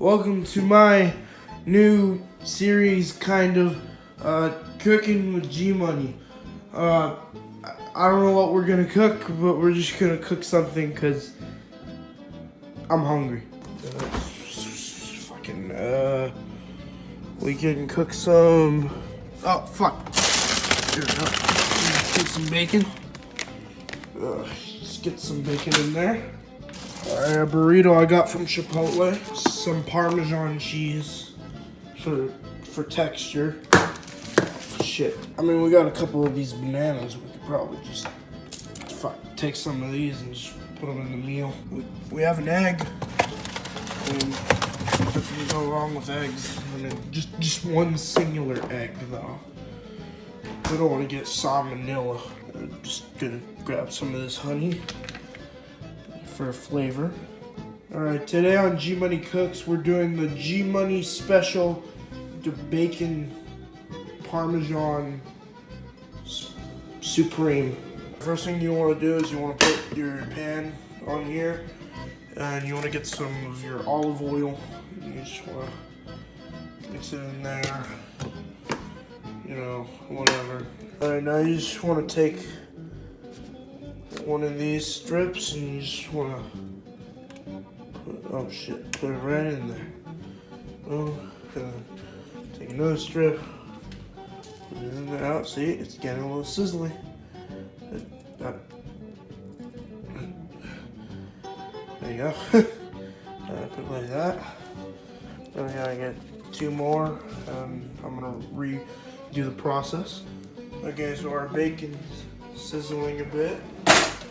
Welcome to my new series, kind of, cooking with Gmoney. I don't know what we're gonna cook, but we're just gonna cook something because I'm hungry. We can cook some, oh fuck, here we go. Cook some bacon. Just get some bacon in there. Alright, a burrito I got from Chipotle. Some Parmesan cheese for texture. Shit. I mean, we got a couple of these bananas. We could probably just take some of these and just put them in the meal. We have an egg. And nothing to go wrong with eggs. I mean, just one singular egg though. We don't want to get salmonella. I'm just gonna grab some of this honey for flavor. Alright, today on Gmoney Cooks, we're doing the Gmoney special, the bacon Parmesan Supreme. First thing you want to do is you want to put your pan on here, and you want to get some of your olive oil. You just want to mix it in there, you know, whatever. Alright, now you just want to take one of these strips and you just want to put it right in there. Oh, take another strip, put it in there. Oh, see, it's getting a little sizzly. There you go. Put it like that. Then we gotta get two more, and I'm gonna redo the process. Okay, so our bacon's sizzling a bit.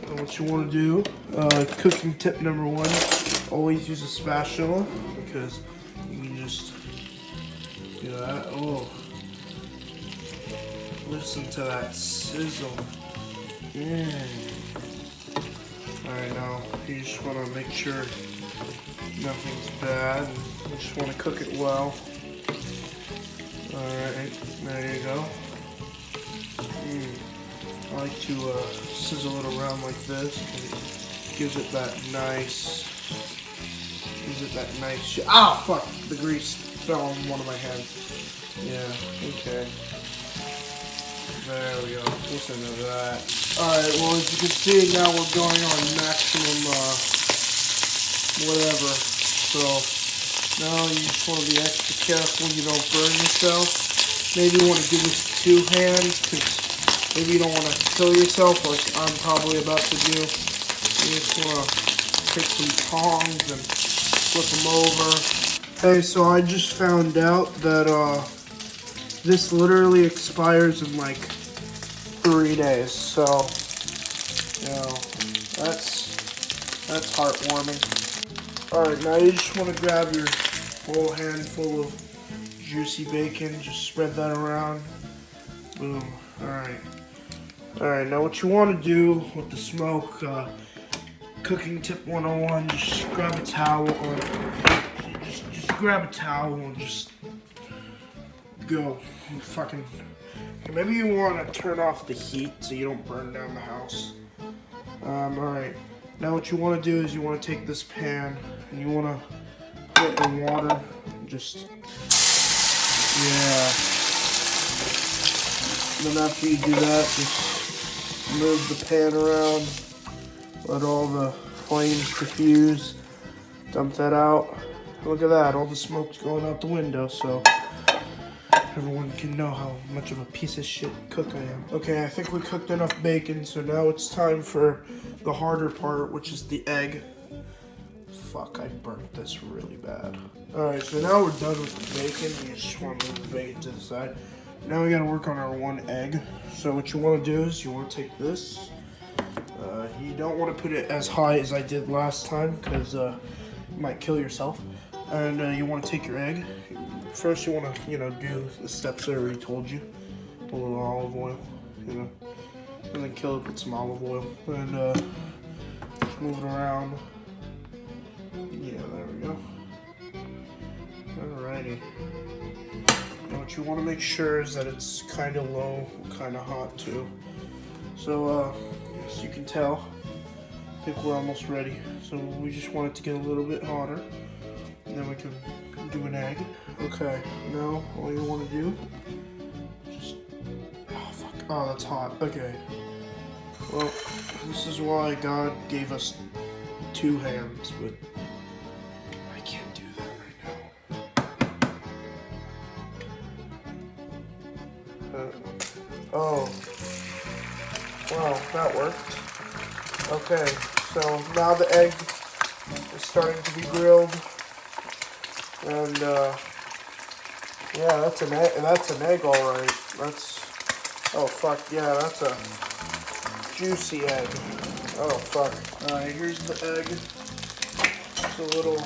And what you want to do, cooking tip number one, always use a spatula, because you can just do that. Oh, listen to that sizzle. Yeah. Alright, now you just want to make sure nothing's bad. You just want to cook it well. Alright, there you go. I like to sizzle it around like this, because it gives it that nice, ah, fuck, the grease fell on one of my hands. Yeah, okay. There we go, listen to that. Alright, well, as you can see, now we're going on maximum, whatever. So, now you just want to be extra careful you don't burn yourself. Maybe you want to give this 2 hands, because maybe you don't want to kill yourself like I'm probably about to do. You just want to take some tongs and flip them over. Hey, so I just found out that this literally expires in like 3 days. So, you know, that's heartwarming. Alright, now you just want to grab your whole handful of juicy bacon. Just spread that around. Boom. Alright, now what you want to do with the smoke, cooking tip 101, just grab a towel, or just grab a towel and just go. Fucking, maybe you want to turn off the heat so you don't burn down the house. Alright, now what you want to do is you want to take this pan and you want to put it in water, just, yeah. Then after you do that, just move the pan around, let all the flames diffuse, dump that out. Look at that, all the smoke's going out the window, so everyone can know how much of a piece of shit cook I am. Okay, I think we cooked enough bacon, so now it's time for the harder part, which is the egg. Fuck, I burnt this really bad. Alright, so now we're done with the bacon. You just want to move the bacon to the side. Now we gotta work on our one egg. So what you want to do is you want to take this. You don't want to put it as high as I did last time, because you might kill yourself. And you want to take your egg. First you want to, you know, do the steps I already told you. A little olive oil, you know. And then kill it with some olive oil. And just move it around. Yeah, there we go. Alrighty. And what you want to make sure is that it's kind of low, kind of hot too. So, as you can tell, I think we're almost ready. So we just want it to get a little bit hotter, and then we can do an egg. Okay, now all you want to do, just, oh fuck, oh that's hot, okay. Well, this is why God gave us 2 hands, but I can't do that right now. Oh, wow, that worked. Okay, so now the egg is starting to be grilled, and yeah, that's an egg, all right. That's, oh fuck, yeah, that's a juicy egg. Oh fuck. All right, here's the egg. It's a little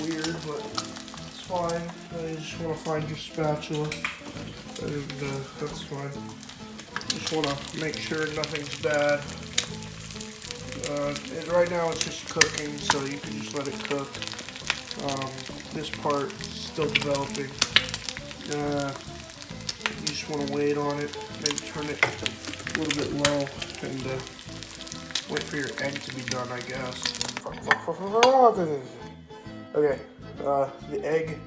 weird, but it's fine. You just want to find your spatula, and that's fine. Just want to make sure nothing's bad. And right now it's just cooking, so you can just let it cook. This part is still developing. You just want to wait on it, maybe turn it a little bit low, and wait for your egg to be done, I guess. Okay, the egg,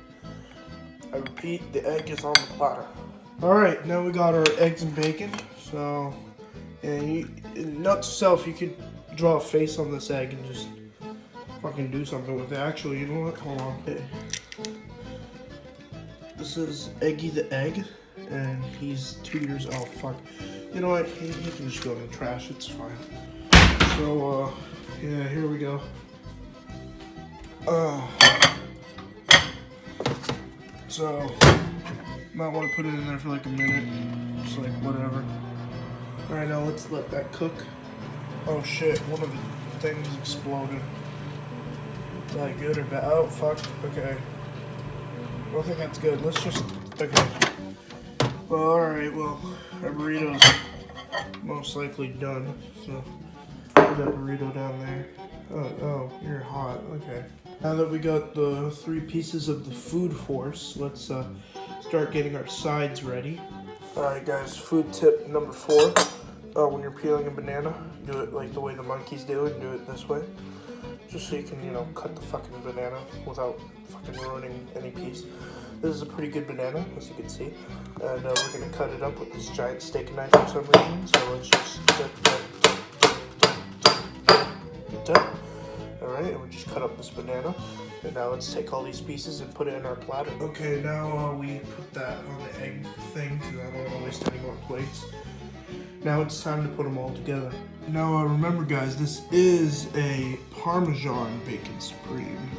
I repeat, the egg is on the platter. Alright, now we got our eggs and bacon, so, and note to self, you could draw a face on this egg and just fucking do something with it. Actually, you know what? Hold on. Okay. This is Eggy the Egg, and he's 2 years old. Oh, fuck. You know what? He can just go in the trash. It's fine. So, yeah, here we go. So, might want to put it in there for like a minute. Just like whatever. Alright, now let's let that cook. Oh shit, one of the things exploded. Is that good or bad? Oh fuck, okay. I don't think that's good. Let's just, okay. Well, alright, well, our burrito's most likely done. So, put that burrito down there. Oh, you're hot, okay. Now that we got the 3 pieces of the food force, let's start getting our sides ready. Alright guys, food tip number 4. When you're peeling a banana, do it like the way the monkeys do it, do it this way. Just so you can, you know, cut the fucking banana without fucking ruining any piece. This is a pretty good banana, as you can see. And we're gonna cut it up with this giant steak knife for some reason. So let's just Alright, and we just cut up this banana. And now let's take all these pieces and put it in our platter. Okay, now we put that on the egg thing, because I don't want to waste any more plates. Now it's time to put them all together. Now remember guys, this is a Parmesan bacon supreme.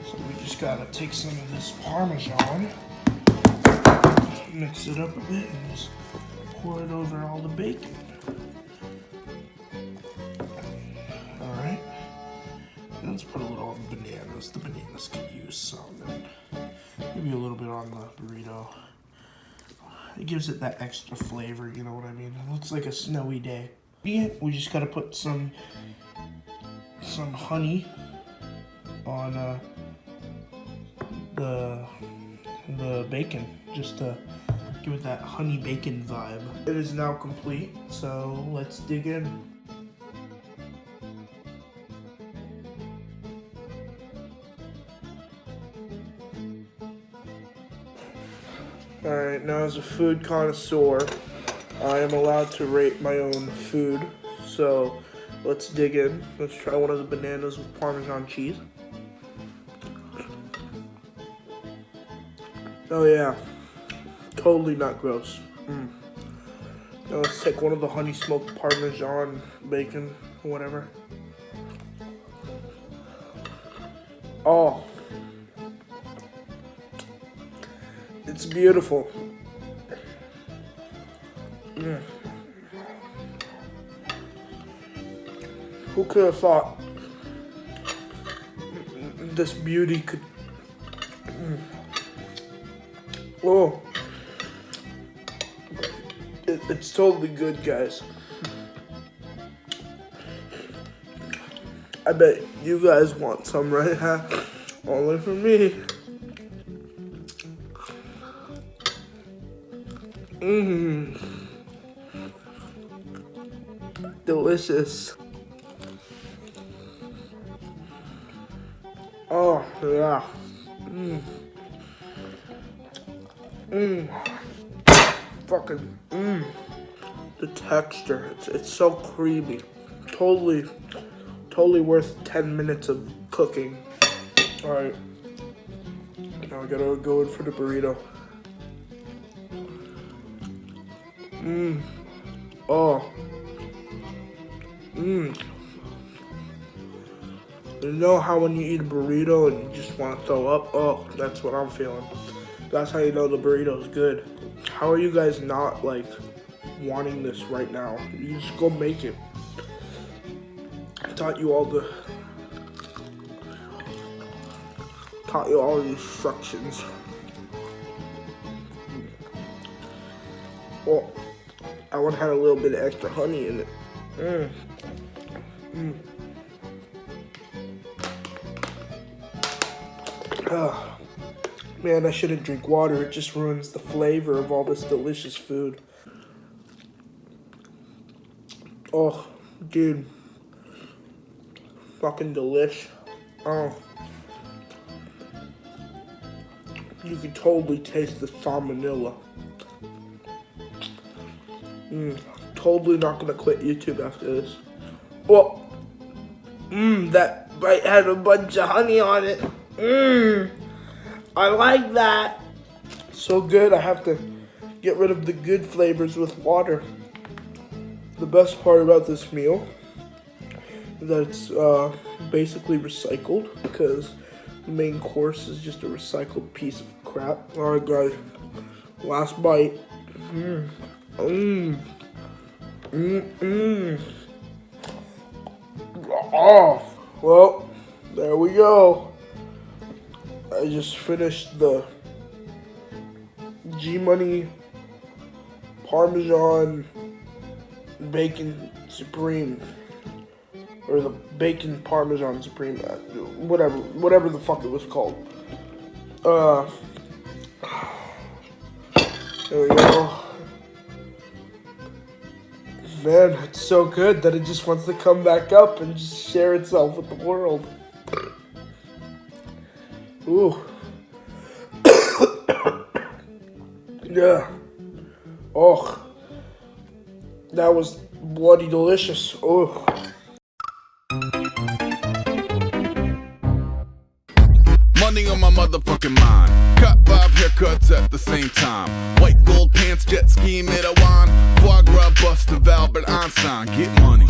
So we just gotta take some of this Parmesan, mix it up a bit, and just pour it over all the bacon. Alright. Let's put a little on the bananas. The bananas could use some. And maybe a little bit on the burrito. It gives it that extra flavor, you know what I mean? It looks like a snowy day. Yeah, we just gotta put some honey on the bacon, just to give it that honey bacon vibe. It is now complete, so let's dig in. Alright, now as a food connoisseur, I am allowed to rate my own food. So let's dig in. Let's try one of the bananas with Parmesan cheese. Oh yeah, totally not gross. Now let's take one of the honey smoked Parmesan bacon, or whatever. Oh. It's beautiful. Who could have thought this beauty could... Oh. It's totally good, guys. I bet you guys want some, right? Huh? Only for me. Delicious. Oh, yeah. Fucking, the texture, it's so creamy. Totally worth 10 minutes of cooking. All right, now I gotta go in for the burrito. Oh. You know how when you eat a burrito and you just want to throw up? Oh, that's what I'm feeling. That's how you know the burrito is good. How are you guys not like wanting this right now? You just go make it. I taught you all the instructions. Oh, I would have had a little bit of extra honey in it. Oh, man, I shouldn't drink water. It just ruins the flavor of all this delicious food. Oh, dude. Fucking delish. Oh. You can totally taste the salmonella. Totally not gonna quit YouTube after this. Oh. That bite had a bunch of honey on it. I like that. So good, I have to get rid of the good flavors with water. The best part about this meal is that it's basically recycled, because the main course is just a recycled piece of crap. Alright guys, last bite. Oh, well, there we go. I just finished the Gmoney Parmesan Bacon Supreme, or the Bacon Parmesan Supreme, whatever the fuck it was called. There we go. Man, it's so good that it just wants to come back up and just share itself with the world. Ooh. Yeah. Oh. That was bloody delicious. Oh. Money on my motherfucking mind. Cut 5 haircuts at the same time. White gold pants, jet ski, made a wine. Foie gras bust of Albert Einstein. Get money.